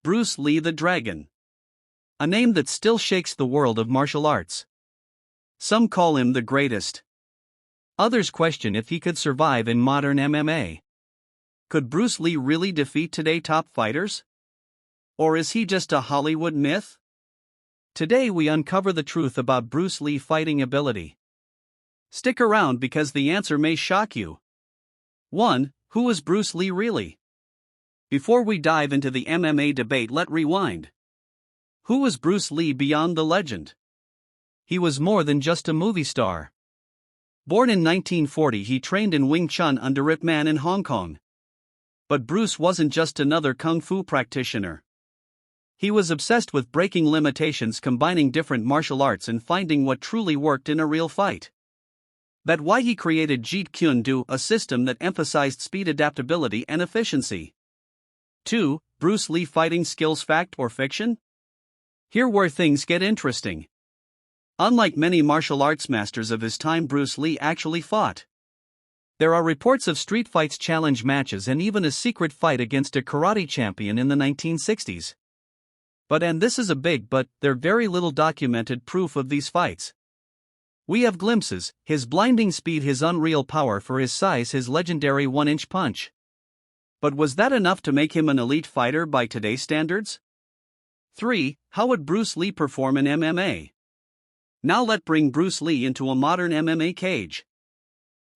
Bruce Lee the Dragon. A name that still shakes the world of martial arts. Some call him the greatest. Others question if he could survive in modern MMA. Could Bruce Lee really defeat today's top fighters? Or is he just a Hollywood myth? Today we uncover the truth about Bruce Lee's fighting ability. Stick around because the answer may shock you. 1. Who was Bruce Lee really? Before we dive into the MMA debate, let's rewind. Who was Bruce Lee beyond the legend? He was more than just a movie star. Born in 1940, he trained in Wing Chun under Ip Man in Hong Kong. But Bruce wasn't just another kung fu practitioner. He was obsessed with breaking limitations, combining different martial arts and finding what truly worked in a real fight. That's why he created Jeet Kune, a system that emphasized speed, adaptability, and efficiency. 2. Bruce Lee fighting skills, fact or fiction? Here where things get interesting. Unlike many martial arts masters of his time, Bruce Lee actually fought. There are reports of street fights, challenge matches, and even a secret fight against a karate champion in the 1960s. And this is a big but, there's very little documented proof of these fights. We have glimpses: his blinding speed, his unreal power for his size, his legendary 1-inch punch. But was that enough to make him an elite fighter by today's standards? 3. How would Bruce Lee perform in MMA? Now let's bring Bruce Lee into a modern MMA cage.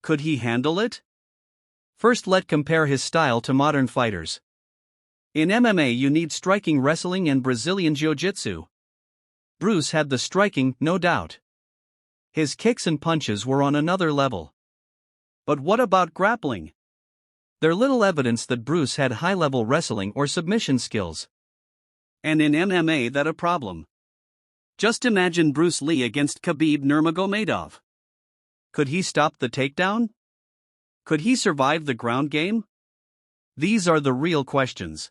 Could he handle it? First, let's compare his style to modern fighters. In MMA you need striking, wrestling, and Brazilian Jiu-Jitsu. Bruce had the striking, no doubt. His kicks and punches were on another level. But what about grappling? There's little evidence that Bruce had high-level wrestling or submission skills. And in MMA that's a problem. Just imagine Bruce Lee against Khabib Nurmagomedov. Could he stop the takedown? Could he survive the ground game? These are the real questions.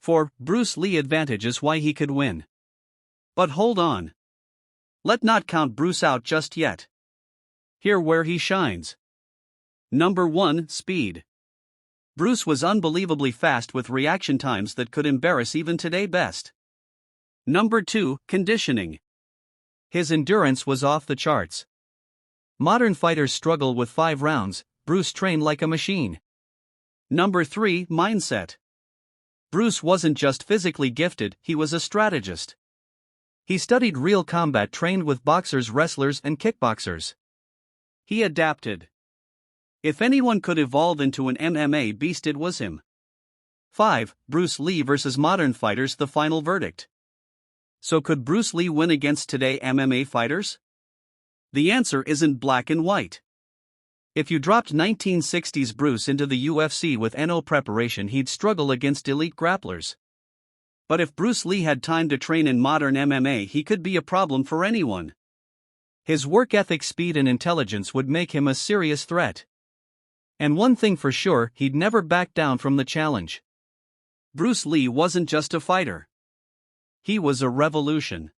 For Bruce Lee advantage is why he could win. But hold on. Let's not count Bruce out just yet. Here where he shines. Number 1, speed. Bruce was unbelievably fast with reaction times that could embarrass even today's best. Number 2, conditioning. His endurance was off the charts. Modern fighters struggle with 5 rounds, Bruce trained like a machine. Number 3, mindset. Bruce wasn't just physically gifted, he was a strategist. He studied real combat, trained with boxers, wrestlers, and kickboxers. He adapted. If anyone could evolve into an MMA beast, it was him. 5. Bruce Lee versus modern fighters, the final verdict. So could Bruce Lee win against today's MMA fighters? The answer isn't black and white. If you dropped 1960s Bruce into the UFC with no preparation, he'd struggle against elite grapplers. But if Bruce Lee had time to train in modern MMA, he could be a problem for anyone. His work ethic, speed, and intelligence would make him a serious threat. And one thing for sure, he'd never back down from the challenge. Bruce Lee wasn't just a fighter. He was a revolution.